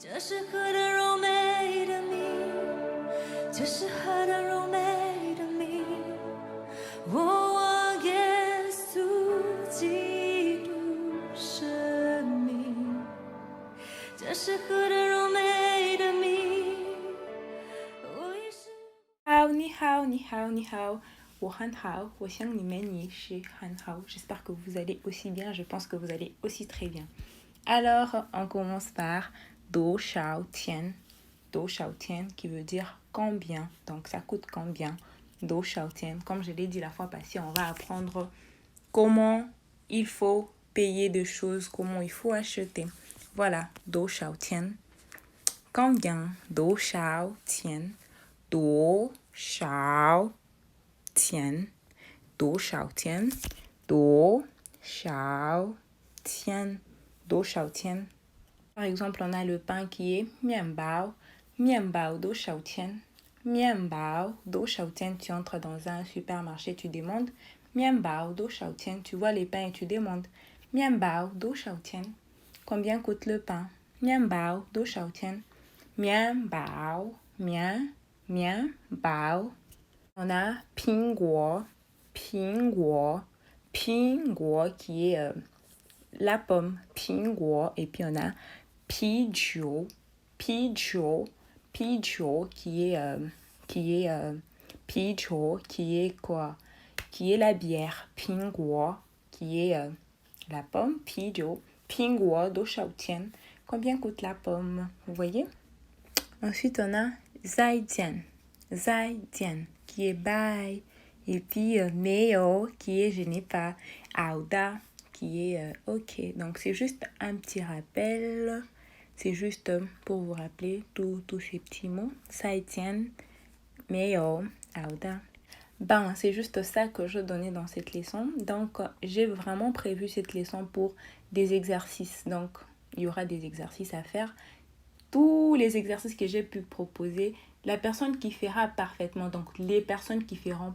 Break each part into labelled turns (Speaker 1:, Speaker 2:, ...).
Speaker 1: 这是何等柔美的名，这是何等柔美的名，我耶稣基督生命，这是何等柔美的名，我也是。
Speaker 2: 好，你好，你好，你好，我很好，我想你们也是很好. J'espère que vous allez aussi bien, je pense que vous allez aussi très bien. Alors, on commence par Do Shao Tian. Do Shao Tian qui veut dire combien. Donc, ça coûte combien. Do Shao Tian. Comme je l'ai dit la fois passée, on va apprendre comment il faut payer des choses, comment il faut acheter. Voilà, Do Shao Tian. Combien. Do Shao Tian. Do Shao Tian. Do Shao Tian. Do Shao Tian. Do Shao Tian. Par exemple, on a le pain qui est Mian Bao. Mian Bao Do Shao Tian. Mian Bao Do Shao Tian. Tu entres dans un supermarché, tu demandes Mian Bao Do Shao Tian. Tu vois les pains et tu demandes Mian Bao Do Shao Tian. Combien coûte le pain? Mian Bao Do Shao Tian. Mian Bao. Mian Bao. On a Pingguo. Pingguo. Pingguo qui est la pomme. Pingguo. Et puis on a Pijiu. Pijiu. Pijiu qui est Pijiu qui est quoi? Qui est la bière. Pingguo qui est la pomme. Pijiu. Pingguo Do Shao Tian. Combien coûte la pomme? Vous voyez? Ensuite, on a Zaijian. Zaijian qui est bye. Et puis Meo qui est je n'ai pas. Aouda qui est ok. Donc, c'est juste un petit rappel. C'est juste pour vous rappeler tous ces petits mots. Zaijian, Meo, Aouda. Ben, c'est juste ça que je donnais dans cette leçon. Donc, j'ai vraiment prévu cette leçon pour des exercices. Donc, il y aura des exercices à faire. Tous les exercices que j'ai pu proposer, la personne qui fera parfaitement, donc les personnes qui feront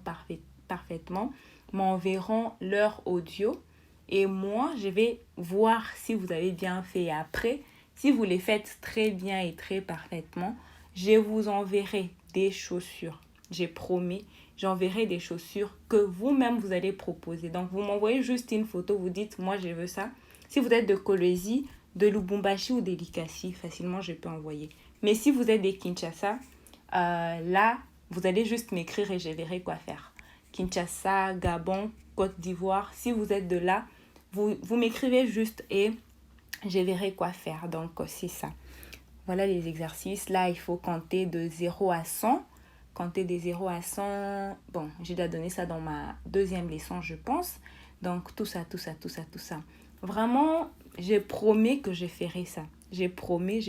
Speaker 2: parfaitement, m'enverront leur audio et moi, je vais voir si vous avez bien fait. Et après, si vous les faites très bien et très parfaitement, je vous enverrai des chaussures. J'ai promis, j'enverrai des chaussures que vous-même vous allez proposer. Donc, vous m'envoyez juste une photo, vous dites, moi, je veux ça. Si vous êtes de Kolwezi, de Lubumbashi ou de Likasi, facilement je peux envoyer. Mais si vous êtes des Kinshasa, là, vous allez juste m'écrire et je verrai quoi faire. Kinshasa, Gabon, Côte d'Ivoire, si vous êtes de là, vous m'écrivez juste et je verrai quoi faire. Donc, c'est ça. Voilà les exercices. Là, il faut compter de 0 à 100. Compter de 0 à 100. Bon, j'ai déjà donné ça dans ma deuxième leçon, je pense. Donc, tout ça. Vraiment, j'ai promis que je ferai ça. J'ai promis.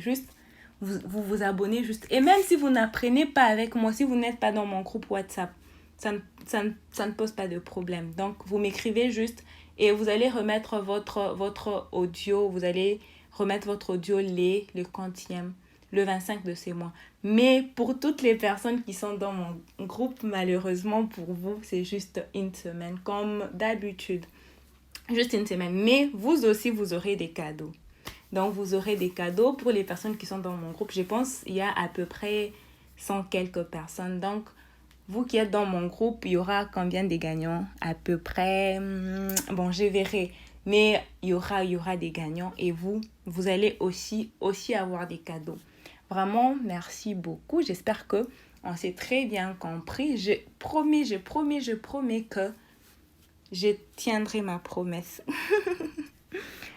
Speaker 2: Juste, vous abonnez juste. Et même si vous n'apprenez pas avec moi, si vous n'êtes pas dans mon groupe WhatsApp, ça ne pose pas de problème. Donc, vous m'écrivez juste et vous allez remettre votre audio. Vous allez remettre votre audio le quantième, le 25 de ces mois. Mais pour toutes les personnes qui sont dans mon groupe, malheureusement pour vous, c'est juste une semaine, comme d'habitude. Juste une semaine. Mais vous aussi, vous aurez des cadeaux. Donc, vous aurez des cadeaux pour les personnes qui sont dans mon groupe. Je pense qu'il y a à peu près 100 quelques personnes. Donc, vous qui êtes dans mon groupe, il y aura combien de gagnants? À peu près, bon, je verrai. Mais il y aura des gagnants. Et vous allez aussi avoir des cadeaux. Vraiment, merci beaucoup. J'espère qu'on s'est très bien compris. Je promets que je tiendrai ma promesse.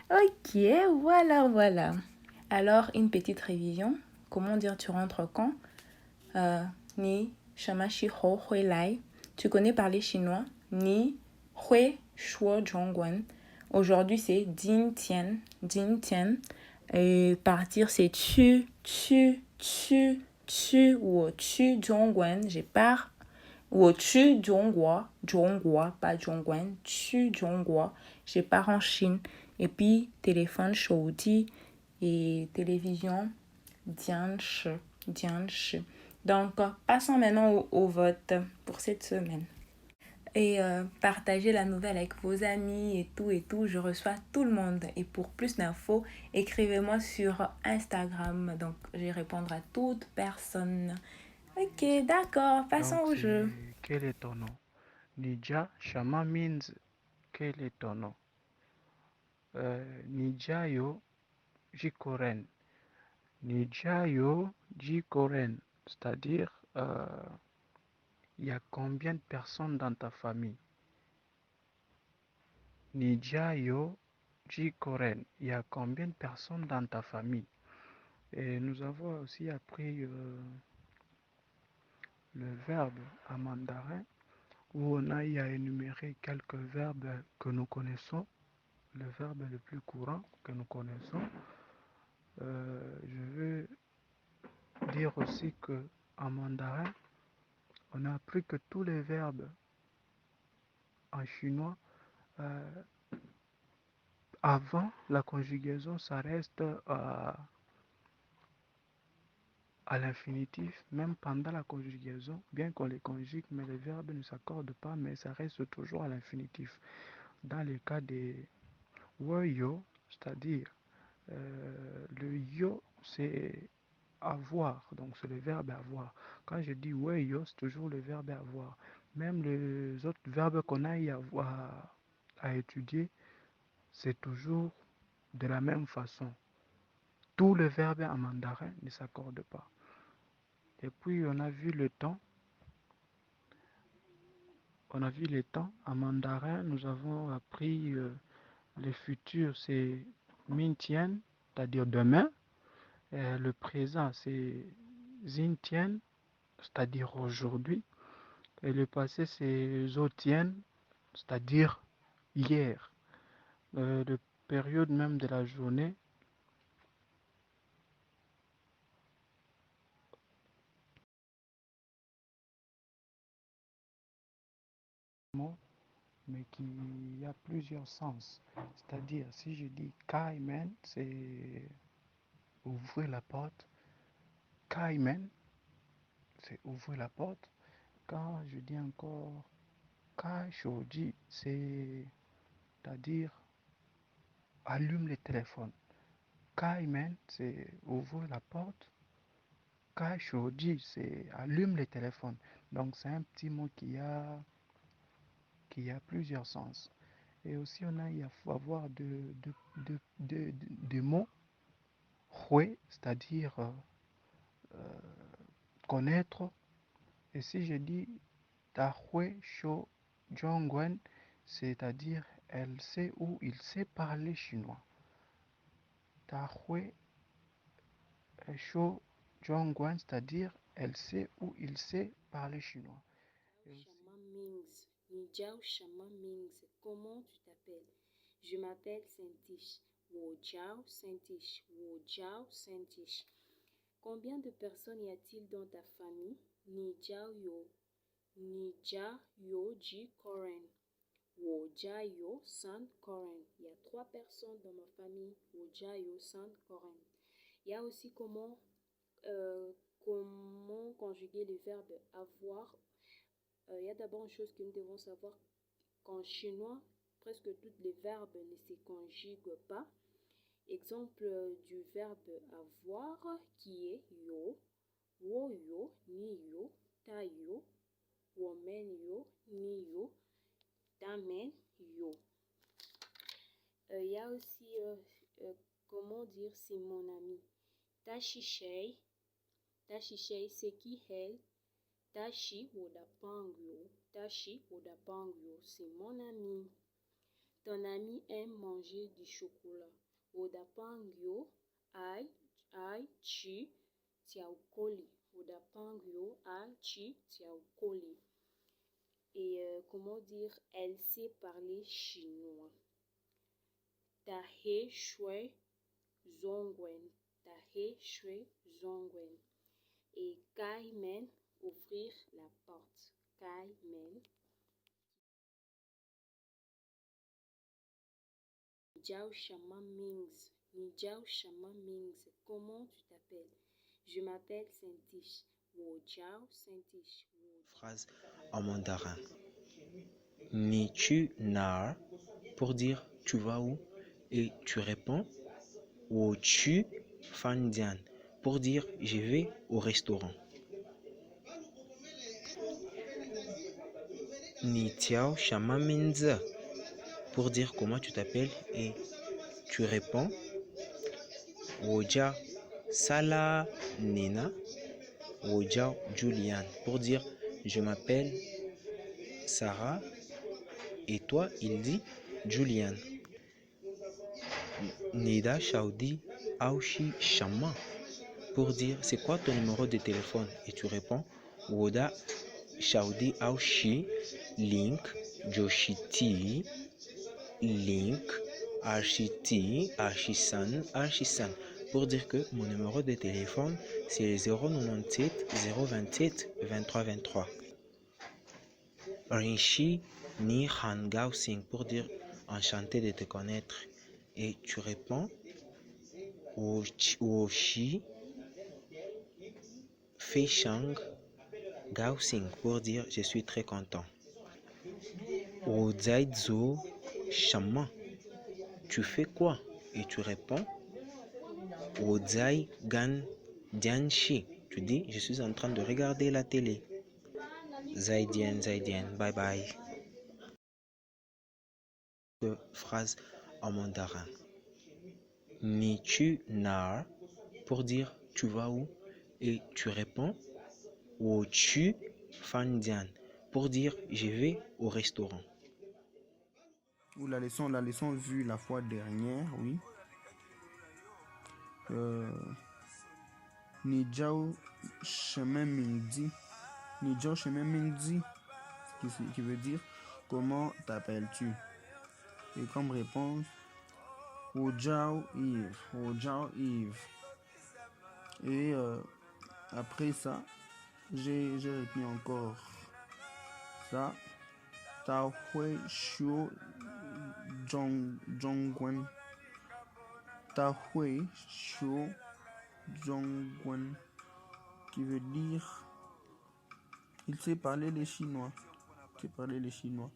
Speaker 2: Ok, voilà. Alors, une petite révision. Comment dire tu rentres quand? Ni shamashi ho hui lai. Tu connais parler chinois? Ni hui shuo zhongguan. Aujourd'hui, c'est din tian. Et partir, c'est tu wo tu zhongguan. Je pars. 我去中国 pas 中国 去中国 je pars en Chine. Et puis, téléphone, shouji et télévision, dianche. Donc, passons maintenant au vote pour cette semaine. et partagez la nouvelle avec vos amis et tout. Je reçois tout le monde. Et pour plus d'infos, écrivez-moi sur Instagram. Donc, je vais répondre à toute personne. Ok, d'accord, passons
Speaker 3: Donc,
Speaker 2: au jeu.
Speaker 3: c'est quel est ton nom? Nija Shama means quel est ton nom? Nijayo Jikoren. Nijayo Jikoren. C'est-à-dire, il y a combien de personnes dans ta famille? Nijayo Jikoren. Il y a combien de personnes dans ta famille? Et nous avons aussi appris le verbe en mandarin où on a y a énuméré quelques verbes que nous connaissons, le verbe le plus courant que nous connaissons. Je veux dire aussi que en mandarin, on a appris que tous les verbes en chinois, avant la conjugaison, ça reste à l'infinitif, même pendant la conjugaison, bien qu'on les conjugue, mais les verbes ne s'accordent pas, mais ça reste toujours à l'infinitif. Dans le cas des yo, c'est-à-dire le yo, c'est avoir, donc c'est le verbe avoir. Quand je dis yo, c'est toujours le verbe avoir. Même les autres verbes qu'on a à étudier, c'est toujours de la même façon. Tous les verbes en mandarin ne s'accordent pas. Et puis on a vu le temps. On a vu le temps. En mandarin, nous avons appris le futur, c'est mintien, c'est-à-dire demain. Le présent, c'est zintien, c'est-à-dire aujourd'hui. Et le passé, c'est zotien, c'est-à-dire hier. La période même de la journée, mais qui a plusieurs sens. C'est-à-dire, si je dis kaimen, c'est ouvrir la porte. Kaimen, c'est ouvrir la porte. Quand je dis encore kai shoji, c'est-à-dire allume le téléphone. Kaimen, c'est ouvrir la porte. Kai shoji, c'est allume le téléphone. Donc c'est un petit mot qui a plusieurs sens. Et aussi il faut avoir de mots hui, c'est-à-dire connaître. Et si je dis ta hui sho jongwen, c'est-à-dire elle sait ou il sait parler chinois. Ta hui sho jongwen, c'est-à-dire elle sait ou il sait parler chinois.
Speaker 4: Shama Mings. Nijao Shama Mings. Comment tu t'appelles? Je m'appelle Saint-Tiche. Wo Jiao Saint-Tiche. Wo Jiao Saint-Tiche. Combien de personnes y a-t-il dans ta famille? Nijao Yo. Nija Yo Ji Koren. Wo Jiao San Koren. Il y a 3 personnes dans ma famille. Wo Jiao San Koren. Il y a aussi comment conjuguer le verbe avoir. Il y a d'abord une chose que nous devons savoir qu'en chinois, presque tous les verbes ne se conjuguent pas. Exemple du verbe avoir qui est yo, wo yo, ni yo, ta yo, women yo, ni yo, tamen yo. Il y a aussi comment dire c'est mon ami. Tashishei, Tashishei c'est qui elle. Tashi Wodapangyo, Tashi Wodapangyo, c'est mon ami. Ton ami aime manger du chocolat. Wodapangyo, ai, chi, tiaukoli. Wodapangyo, ai, chi, tiaukoli. Et comment dire, elle sait parler chinois. Tahe Shui Zongwen, Tahe Shui Zongwen. Et Kaimen, ouvrir la porte. Kaimen. Nijao Shama Mings. Nijao Shama Mings. Comment tu t'appelles? Je m'appelle Saint-Tiche. Wo Jiao Saint-Tiche.
Speaker 5: Phrase en mandarin. Ni tu nar pour dire tu vas où et tu réponds. Wo tu fandian pour dire je vais au restaurant. Ni tiao shama minze pour dire comment tu t'appelles et tu réponds. Woja Sala Nina, Woja Julian pour dire je m'appelle Sarah et toi il dit Julian. Nida Shaudi Aushi Shama pour dire c'est quoi ton numéro de téléphone et tu réponds Woda Shaudi Aushi Link Joshiti Link Architi Archisan Archisan pour dire que mon numéro de téléphone c'est le 097 027 23 23. Rinchi Ni Hangao Singh pour dire enchanté de te connaître et tu réponds Woshi Feishang Gao Singh pour dire je suis très content. Wozaizo Shama tu fais quoi et tu réponds Wozai Gan Dianshi tu dis je suis en train de regarder la télé. Zaidian Zaidian bye bye. Phrase en mandarin. Ni tu nar pour dire tu vas où et tu réponds Wo tu fandian pour dire je vais au restaurant.
Speaker 6: Ou la leçon vue la fois dernière, oui. Ni Jao chemin midi. Ni Jao chemin midi, qui veut dire comment t'appelles-tu? Et comme réponse, Wo Jao Yves. Wo Jao Yves. Et après ça, j'ai retenu encore ça. Ta Hui Shuo Zhongguan. Ta Hui Shuo Zhongguan, qui veut dire il sait parler les chinois. Il sait parler les chinois.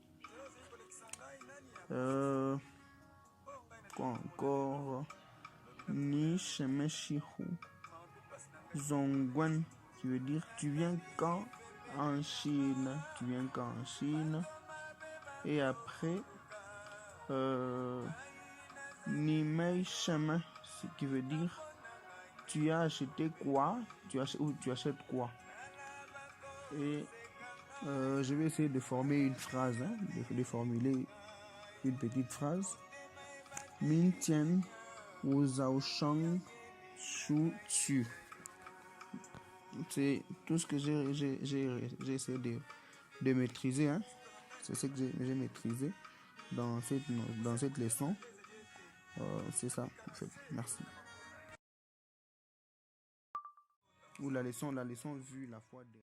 Speaker 6: Quoi encore? Ni Shemeshihu Zhongguan, qui veut dire tu viens quand en Chine? Tu viens quand en Chine? Et après, Ni Mei Chemin, ce qui veut dire tu as acheté quoi? Tu achètes quoi? Et je vais essayer de former une phrase, de formuler une petite phrase. Min Tian Wu Zhao Shang Shu Tu. C'est tout ce que j'ai essayé de maîtriser. Hein. C'est ce que j'ai maîtrisé dans cette leçon. C'est ça, en fait. Merci. Ou la leçon vue la fois dernière.